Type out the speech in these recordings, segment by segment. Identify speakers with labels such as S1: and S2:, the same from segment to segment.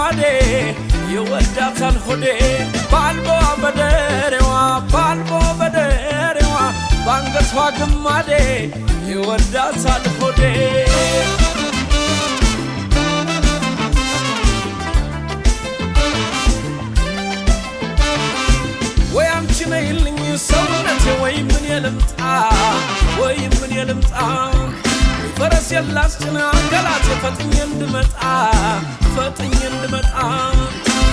S1: ግማዴ ይወዳታል ሆዴ ባልቦ በደሬዋ ባንገቷ ግማዴ ይወዳታል ሆዴ ወይ አንቺ ነይልኝ ሰውነቴ ወይ ምን የልምጣ ፈረስ የላስጭና አንገላቴ ፈጥኜ እንድመጣ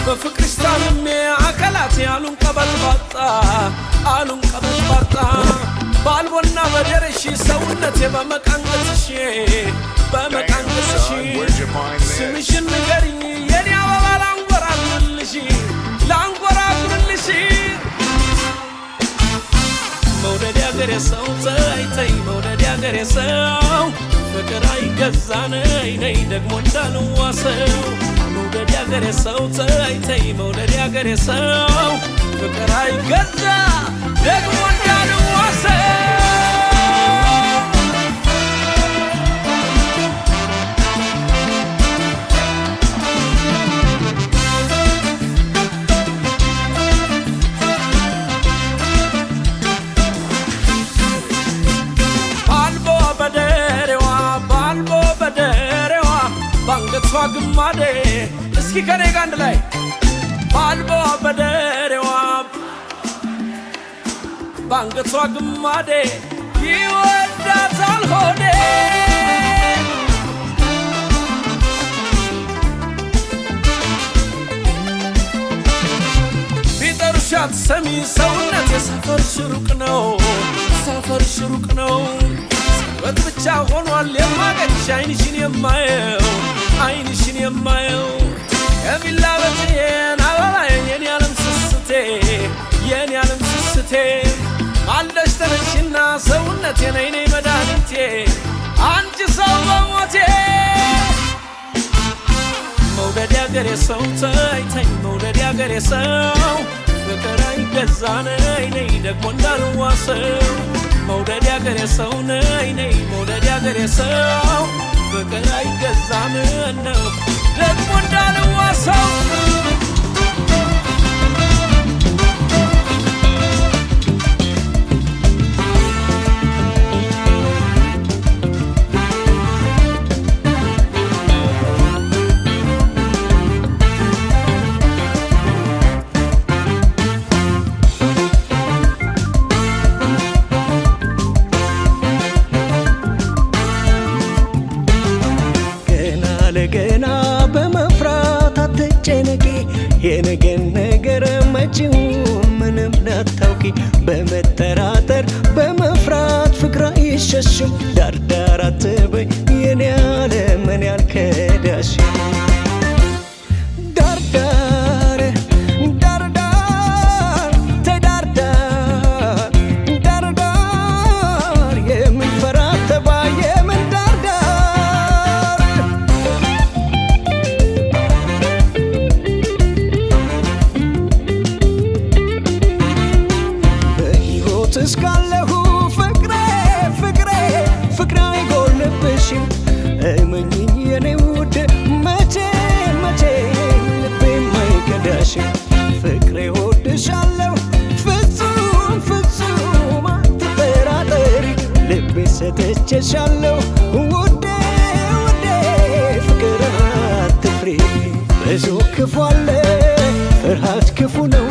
S1: በፍቅርሽ ታምሜ አካላቴ አሉን ቀበጥባጣ ባልቦና በደረሽ ሰውነቴ በመቃንገትሽ ስምሽን ንገሪኝ የኔ አበባ ላንጎራጉርልሽ መውደድ ያገሬ ሰው ተይ መውደድ ያገሬ ሰው ፍቅር አይገዛ ነይ ደግሞ እንዳልዋሰው መውደድ ያገሬ ሰው ተይ መውደድ ያገሬ ሰው ፍቅር አይገዛ ደግሞ እንዳልዋሰው ባንገቷ ግማዴ እስኪ ከኔ ጋር አንድ ላይ ባልቦ በደሬዋ ባንገቷ ግማዴ ይወዳታል ሆዴ ቢጠሩሽ አትሰሚ ሰውነቴ ሰፈርሽ ሩቅ ነው በት ብቻ ሆኗል የማገኝሽ አይንሽን የማየው ከቢላ በትዬን አበባዬ የኔ ዓለም ስስቴ አለሽ ተነሽና ሰውነቴ ነይ መድኃኒቴ አንቺ ሰው በሞቴ መውደድ ያገሬ ሰው ተይ መውደድ ያገሬ ሰው ፍቅር አይገዛ ነይ ደግሞ እንዳልዋሰው መውደድ ያገሬ ሰው ነይ መውደድ ያገሬ ሰው ፍቅር አይገዛም ነው ደግሞ እንዳልዋሰው
S2: ገና በመፍራት አትጨነቂ የነገን ነገር መጪው ምንም ላታውቂ በመጠራጠር በመፍራት ፍቅር አይሸሽም ዳርዳር አትበይ የኔ ዓለም እኔ አልከዳሽም እስካለሁ ፍቅሬ አይጎልብሽም እመኚኝ የኔ ውድ መቼ ልቤም አይከዳሽም ፍቅሬ እወድሻለሁ ፍጹም አትጠራጠሪ ልቤ ሰጥቼሻለሁ ውዴ ፍቅር አትፍሪ ብዙ ክፉ አለ ፍርሃት ክፉ ነው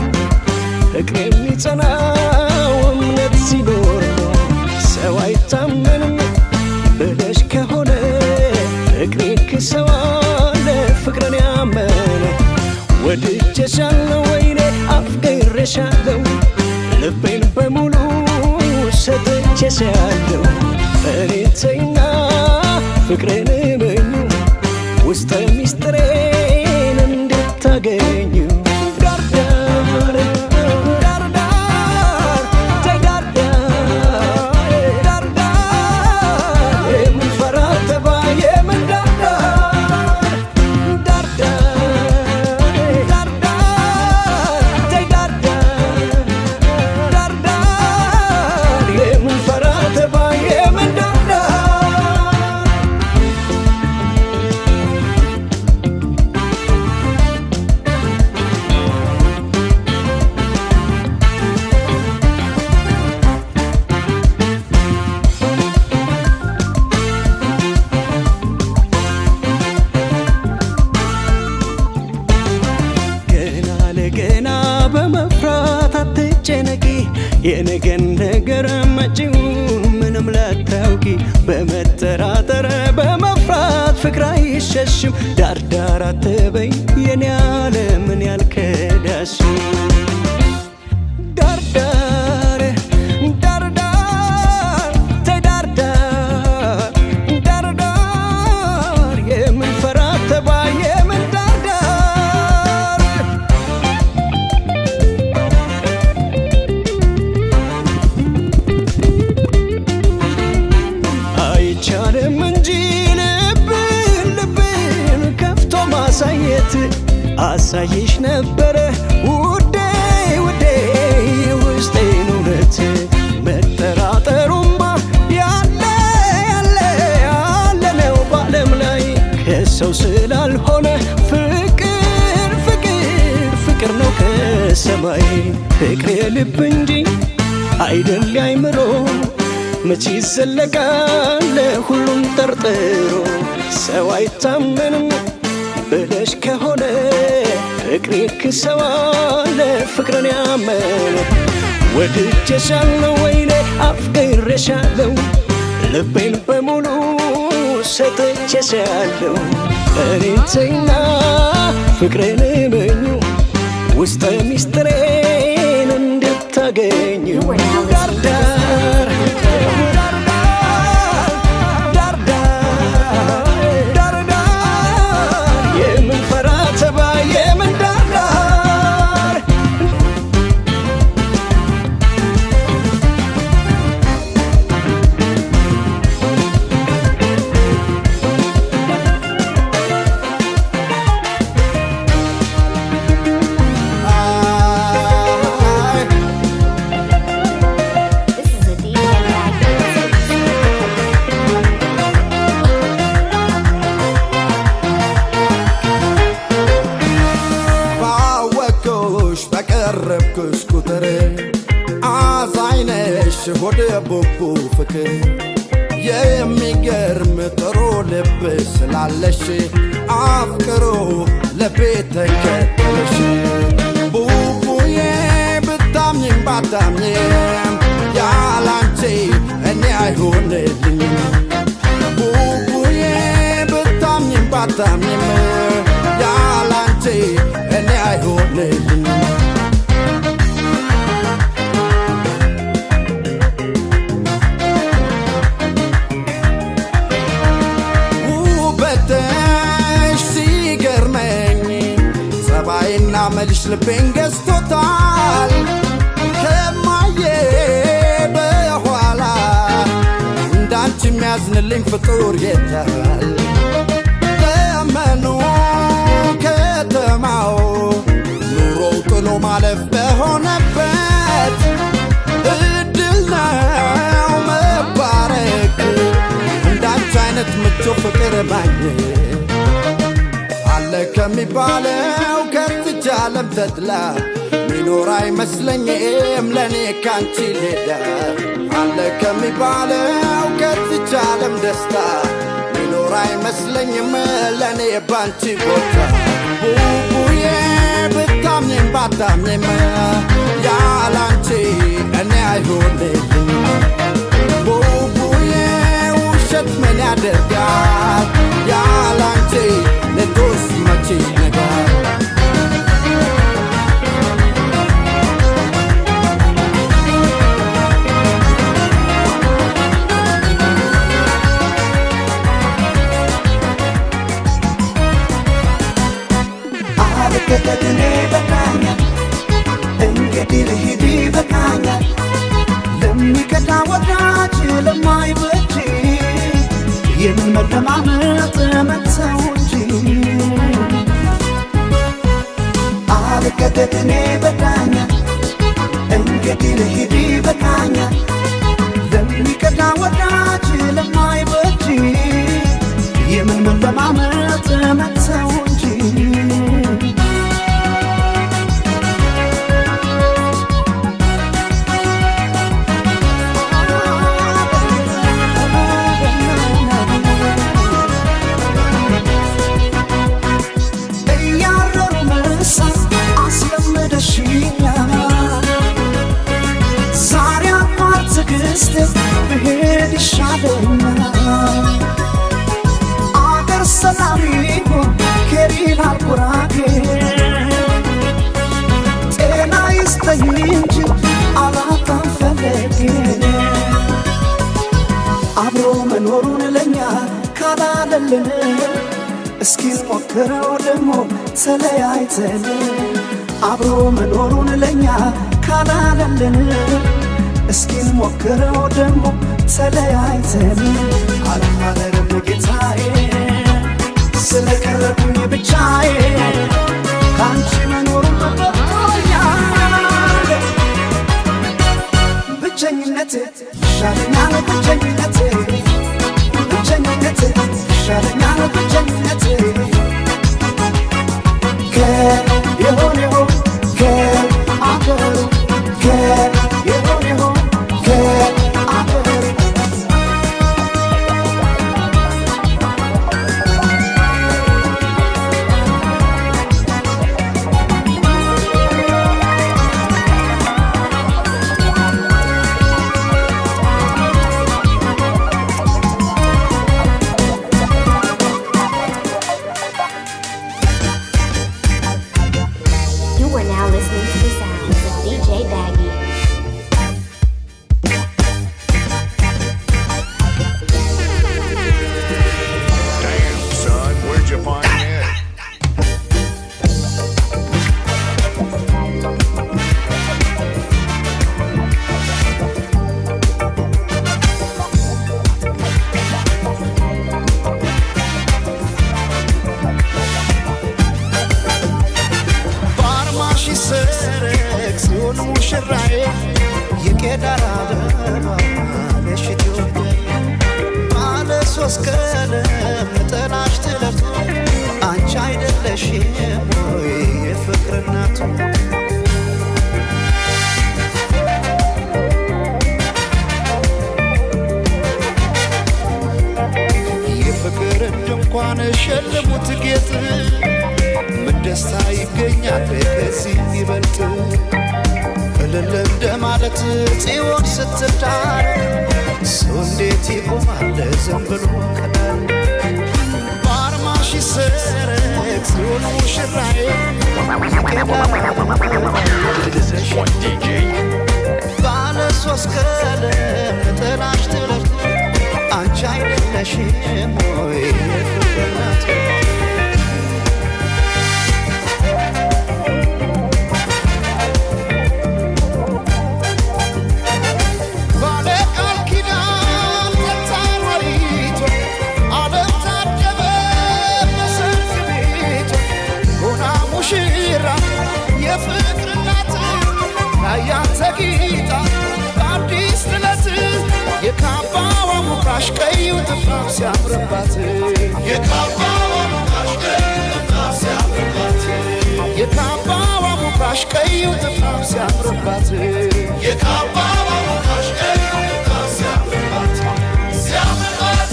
S2: ፍቅር የሚጸናው እምነት ሲኖር ነው ሰው አይታመንም ብለሽ ከሆነ ፍቅሬን ክሰዋለ ፍቅርን ያመነ ወድጄሻለሁ ወይኔ አፍቅሬሻለሁ ልቤን በሙሉ ሰጥቼሻለሁ እኔን ተይና ፍቅሬን እመኙ ውስጠ ሚስጥሬን እንድታገኙ በመፍራት አትጨነቂ የነገን ነገር መጪውን ምንም ላታውቂ በመጠራጠር በመፍራት ፍቅር አይሸሽም ዳርዳር አትበይ የኔ ዓለምን ያልከዳሽም ዳርዳር ዳርዳር ተዳርዳር ዳርዳር የምንፈራት ተባይ የምን ዳርዳር አይቻልም እንጂ ልብን ከፍቶ ማሳየት አሳይሽ ነበረ ውዴ ውዴ ውስጤን እውነት መጠራጠሩማ ያለ ነው በዓለም ላይ ከሰው ስላልሆነ ፍቅር ነው ከሰማይ ፍቅር የልብ እንጂ አይደል አይምሮ መቼ ይዘለቃል ሁሉም ጠርጥሮ ሰው አይታመንም ብለሽ ከሆነ ፍቅሬ ክሰዋለ ፍቅርን ያመነ ወድጄሻለሁ ወይኔ አፍቅሬሻለሁ ልቤን በሙሉ ሰጥቼሻለሁ እኔን ተይና ፍቅሬን እመኙ ውስጠ ሚስጥሬን እንድታገኙ ዳርዳር
S3: በቀረብኩሽ ቁጥር አዛይነሽ ሆደ ቦቦ ፍቅር የሚገርም ጥሩ ልብ ስላለሽ አፍቅሮ ልቤ ተከተለሽ ቡቡዬ ብታምኝም ባታምኝም ያላንቺ እኔ አይሆንልኝም ቡቡዬ ብታምኝም ባታምኝም ያላንቺ እኔ አይሆንልኝም መልሽ ልቤን ገዝቶታል ከማዬ በኋላ እንዳንቺ የሚያዝንልኝ ፍጡር የታል ዘመኑ ከተማው ኑሮው ጥሎ ማለፍ በሆነበት እድል ነው መባረክ እንዳንቺ አይነት ምቹ ፍቅር ማግኘት አለ ከሚባለው ከዚች ዓለም ተድላ ሚኖር አይመስለኝም ለኔ ካንቺ ሌላ አለ ከሚባለው ከዚች ዓለም ደስታ ሚኖር አይመስለኝም ለኔ ባንቺ ቦታ ቡቡዬ ብታምኝም ባታምኝም ያላንቺ እኔ አይሆንልኝም ቡቡዬ ውሸት ምን ያደርጋል ያላንቺ ለቶስ መቼ ነገር
S2: አልከተትኔ በቃኛ እንግዲህ ልሂድ በቃኛ ለሚከዳ ወዳጅ ለማይበጅ የምን መለማመጥ መተው እንጂ አልከተትኔ በቃኛ እንግዲህ ልሂድ በቃኛ ለሚከዳ ወዳጅ ለማይበጅ የምን መለማመጥ መተው እንጂ ይሻለኛል አገር ሰላም ይሁን ከሪና ኩራቴ ጤና ይስጠኝ እንጂ አላጣም ፈለጌ አብሮ መኖሩን ለኛ ካላለልን እስኪ ሞክረው ደሞ ተለያይተን አብሮ መኖሩን ለኛ ካላለልን እስኪ ሞክረው ደሞ ተለያይተን አልማረም ጌታዬ ስለቀረብኝ ብቻዬ ካንቺ መኖሩን በቃኛል ብቸኝነቴ ይሻለኛል ብቸኝነቴ ብቸኝነቴ ይሻለኛል ብቸኝነቴ ከየሆነው ከአገሩ ከየሆነው ከአገሩ
S3: ሸለሙት ጌጥ ምን ደስታ ይገኛል ከዚህ ይበልጥ እልል እንደማለት ጽዮን ስትዳር ሰው እንዴት ይቆማል ዝም ብሎ ቀላል በአርማሽ ይሰረቅ ጽዮን ሙሽራዬ ባለ ሶስት ቀለም ጥላሽ ትለፍ አንቺ አይደለሽም ወይ ፍቅርናት ባለ ቃል ኪዳን ተታወሪቶ ዓለም ታደበ በሰርግ ቤቶ ሆና ሙሽራ የፍቅርናት ናያንተ ጌታ አዲስ ጥለት የካባዋ ሙቃሽ ቀዩ ጥፍራፍ ሲያምርባት የካባዋ ሙቃሽ ቀዩ ጥፍራፍ ሲያምርባት የካባዋ ሙቃሽ ቀዩ ጥፍራፍ ሲያምርባት ሲያምርባት ሲያምርባት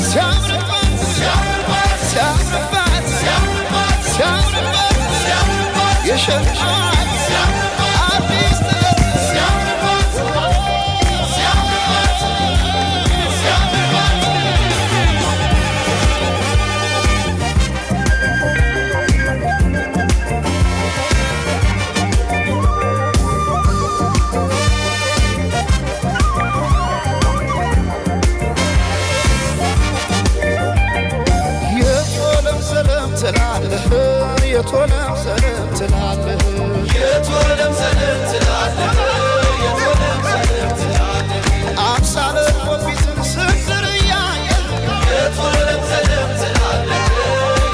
S3: ሲያምርባት ሲያምርባት ሲያምርባት ሲያምርባት ሲያምርባት የሸልማት አዲስ ጥለት ሲያምርባት የቶለም ሰለም ትላለህ የቶለም ሰለም ትላለህ የቶለም ሰለም ትላለህ አምሳለ ወፊትን ስንዝር እያየ የቶለም ሰለም ትላለህ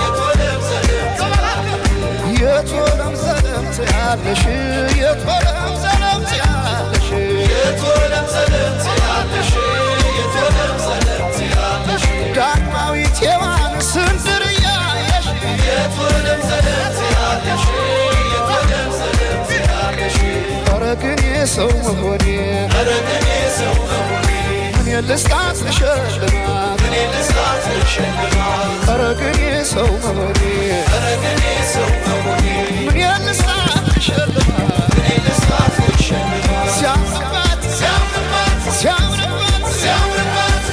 S3: የቶለም ሰለም ትላለህ የቶለም ሰለም ትላለሽ የቶለም ሰለም ትላለሽ የቶለም ሰለም ትላለሽ የቶለም ሰለም ትላለሽ ዳግማዊት ሔዋን ስንዝር እያየሽ የቶለም ሰለም ትላለሽ የቶለም ሰለም ትላለሽ ኧረ ግን የሰው መሆኔ ኧረ ግን የሰው መሆኔ ምን ልስጣት ልሸልማት ምን ልስጣት ልሸልማት ኧረ ግን የሰው መሆኔ ኧረ ግን የሰው መሆኔ ምን ልስጣት ልሸልማት ምን ልስጣት ልሸልማት ሲያምርባት ሲያምርባት ሲያምርባት ሲያምርባት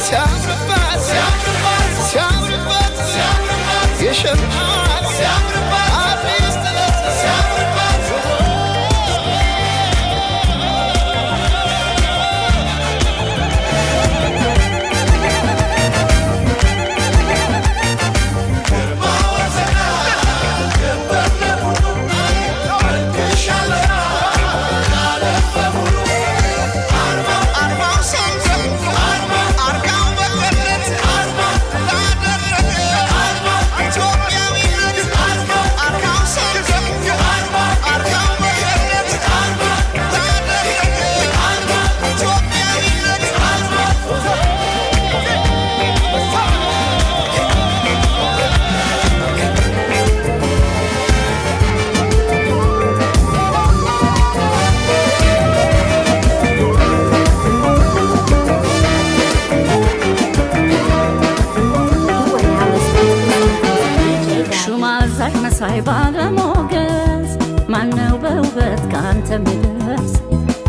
S4: መሳይ ባለሞገስ ማነው በውበት ካንተ ሚደርስ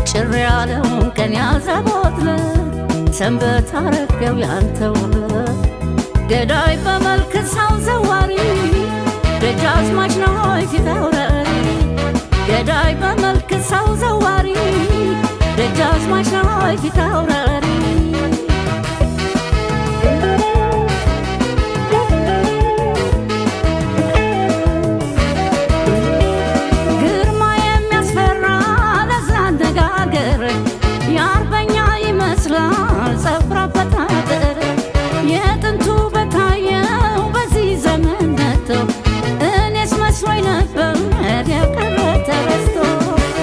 S4: ጭር ያለውን ቀን ያዘቦትለ ሰንበት አረገው ያንተ ውበት ገዳይ በመልክ ሰው ዘዋሪ ደጃዝማች ነው ፊት አውራሪ ገዳይ በመልክ ሰው ዘዋሪ ደጃዝማች ነው ፊት አውራሪ ግርማ የሚያስፈራ ለዛ አነጋገር የአርበኛ ይመስላል ጸጉር አበጣጠር የጥንቱ በታየው በዚህ ዘመን መጥቶ እኔስ መስሎኝ ነበር ያቀረ ተረስቶ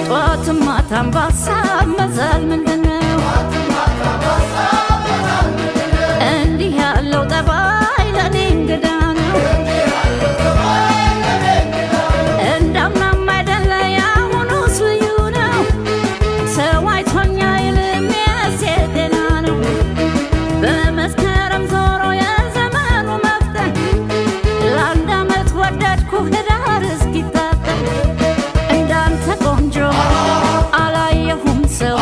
S4: ጠዋትም ማታም ባሳብ መዛል ምንድነው እንዲህ ያለው ጠባይ ለኔ እንግዳ ነው እንዳምናም አይደለ ያሁኑስ ልዩ ነው ሰው አይቶኛ ይልም የሴቴና ነው በመስከረም ዞሮ የዘመኑ መፍተን ለአንድ ዓመት ወደድኩ ህዳር እስኪታጠን እንዳንተ ቆንጆ አላየሁም ሰው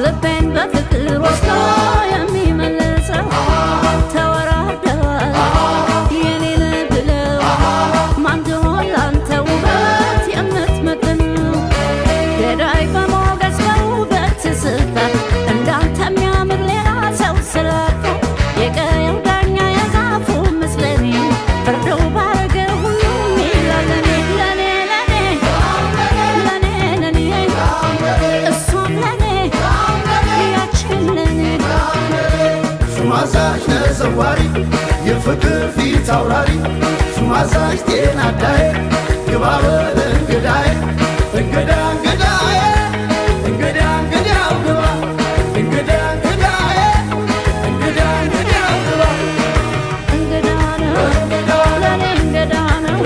S4: ልቤን በፍቅር ወስዶ የሚመልሰው ተወራርደዋል የኔን ብለው ማንድሆን ላንተ ውበት የምትመጥነው ገዳይ በሞገስ በውበት ስስታት እንዳንተ የሚያምር ሌላ ሰው ስላጣ የቀየው ዳኛ የዛፉ ምስለኔ ፈርደው ባረገ ሁሉም ይላል ለኔ ለኔ ለኔ ለኔ ለኔ እሷም ለኔ ያችን ለኔ
S3: ሹማዛሽ ተዘዋሪ የፍቅር ፊት አውራሪ ሹማዛሽ ጤና አዳዬ ግባበል እንግዳዬ እንግዳ እንግዳዬ እንግዳ እንግዳው ግባ እንግዳ እንግዳዬ እንግዳ እንግዳው ግባ
S4: እንግዳ ነው ለኔ እንግዳ ነው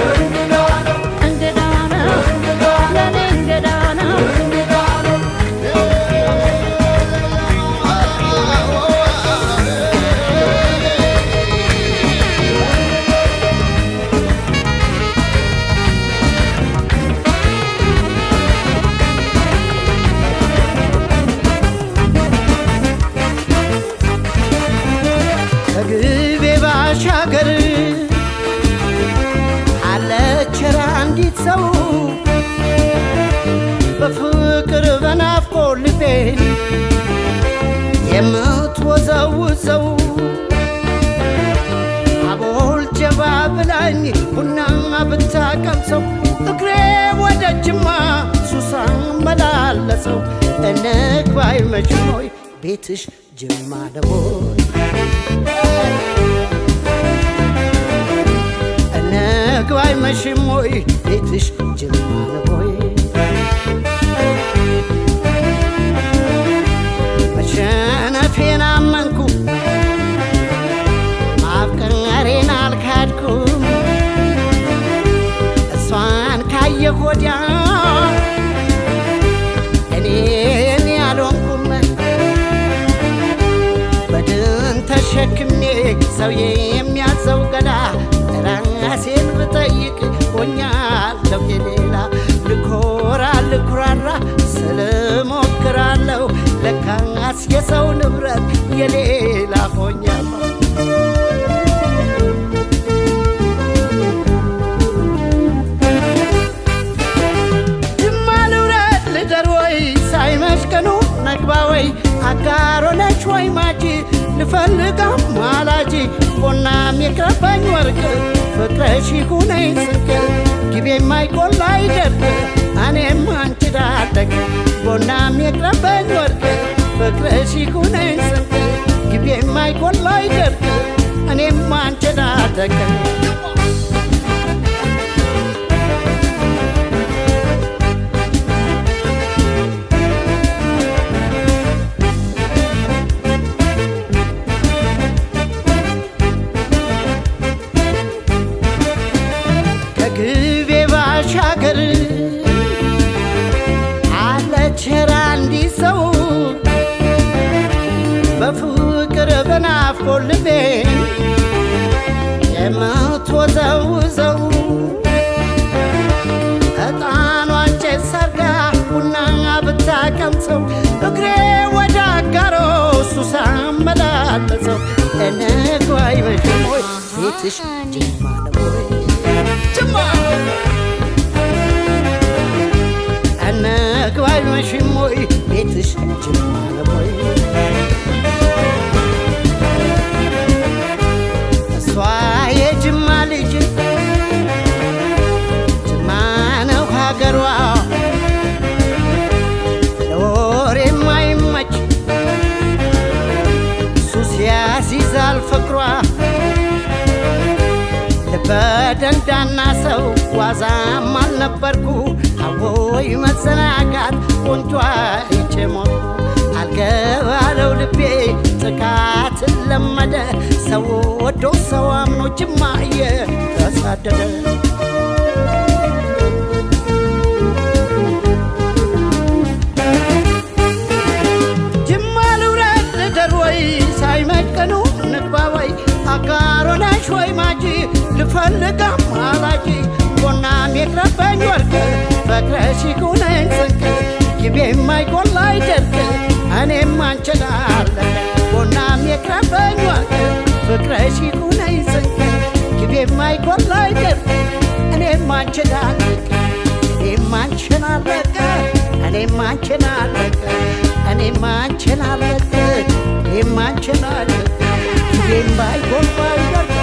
S4: እንግዳ ነው ለኔ እንግዳ ነው
S2: ከግቤ ባሻገር አለች አንዲት ሰው በፍቅር በናፍቆት ልቤን የምትወዘውዘው አቦል ጀባ ብላኝ ቡና ብታቀምሰው እግሬ ወደ ጅማ ሱሳ መላለሰው እንግባ አይመችም ሆይ ቤትሽ ጅማ ነው እንግባ አይመሽም ሆይ ቤትሽ ጅማ ነው መሸነፌን አመንኩ ማፍቀሬን አልካድኩም እሷን ካየሁ ወዲያ እኔ አልሆንኩም በድን ተሸክሜ ሰው የሚያዘው ገላ ራሴን ብጠይቅ ሆኛለሁ የሌላ ልኮራ ልኩራራ ስልሞክራለሁ ለካስ የሰው ንብረት የሌላ ሆኛለሁ ጅማ ልውረድ ልደር ወይ ሳይመሽ ቀኑ ነግባ ወይ አጋሮ ነች ወይ ማጂ ልፈልጋ ማላጂ ቡናም የቅረባኝ ወርቅ ፍቅረሽ ይሁነኝ ስንቅ ግቤ የማይቆላ አይደርቅ እኔም አንቺ ዳደግ ቡናም የቅረባኝ ወርቅ ፍቅረሽ ይሁነኝ ስንቅ ግቤ የማይቆላ አይደርቅ እኔም አንቺ ዳደግ ከግቤ ባሻገር አለች አንዲት ሰው በፍቅር በናፍቆት ልቤን የምት ሳላምሰው እግሬ ወደ አጋሮ እሱ ሳመላለሰው እንግባይ መሽም ወይ ቤትሽ ጅማ ነው ወይ ጅማ እንግባይ መሽም ወይ ቤትሽ ጅማ ነው ወይ እሷ የጅማ ልጅ ጅማ ነው ሀገሯ ለወሬ የማይመች ሱስ ያሲዛል ፍቅሯ ልበደንዳና ሰው ዋዛም አልነበርኩ አዎይ መዘናጋት ቆንጆ አይቼ ሞትኩ አልገባለው ልቤ ጥቃትን ለመደ ሰው ወዶ ሰው አምኖ ጅማ እየተሳደደ ጅማ ልውረድ ልደር ወይ ሳይመቀኑ ንግባ ወይ አጋሮነሽ ወይ ማጂ ልፈልጋም አላጂ ጎናም የቅረበኝ ወርቅ ፍቅርሽ ይኩነኝ ስንቅ ጊቤ የማይጎላ አይደርቅ እኔም አንችላለን ጎናም የቅረበኝ ወርቅ ፍቅርሽ ይኩነኝ ስንቅ ጊቤ የማይጎላ አይደርቅ እኔም አንችላለን እኔም አንችላለቅ እኔም አንችላለቅ እኔም አንችላለቅ እኔም አንችላለቅ ጊቤ የማይጎላ አይደርቅ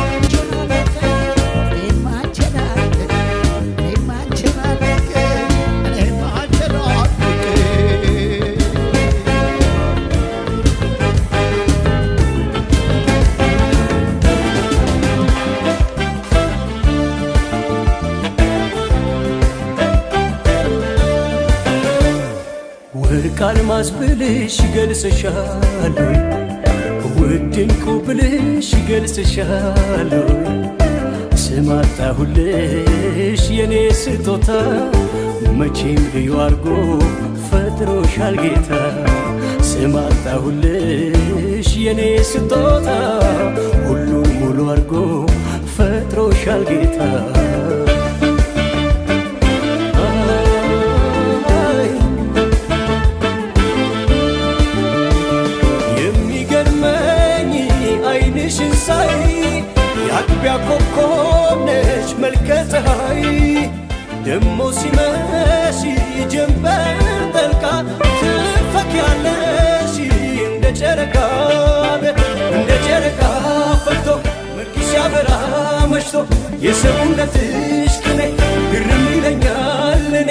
S5: ወርቅ አልማዝ ብልሽ ይገልጽሻል ውድ ዕንቁ ብልሽ ይገልጽሻል ስም አጣሁልሽ የኔ ስጦታ መቼም ልዩ አርጎ ፈጥሮሻል ጌታ ስም አጣሁልሽ የኔ ስጦታ ሁሉን ሙሉ አርጎ ፈጥሮሻል ጌታ ሳይ የአጥቢያ ኮከብ ነሽ መልከ ፀሐይ ደሞ ሲመሽ ጀንበር ጠልቃ ትፈኪያለሽ እንደ ጨረቃ ፈክቶ መልክሽ ያበራ መሽቶ የሰውነትሽ ቅኔ ግርም ይለኛል እኔ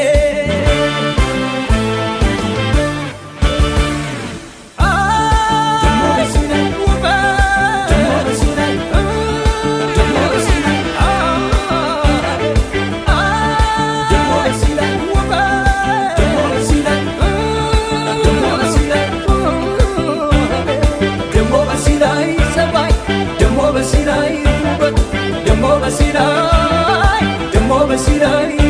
S3: ደሞ በሲራይ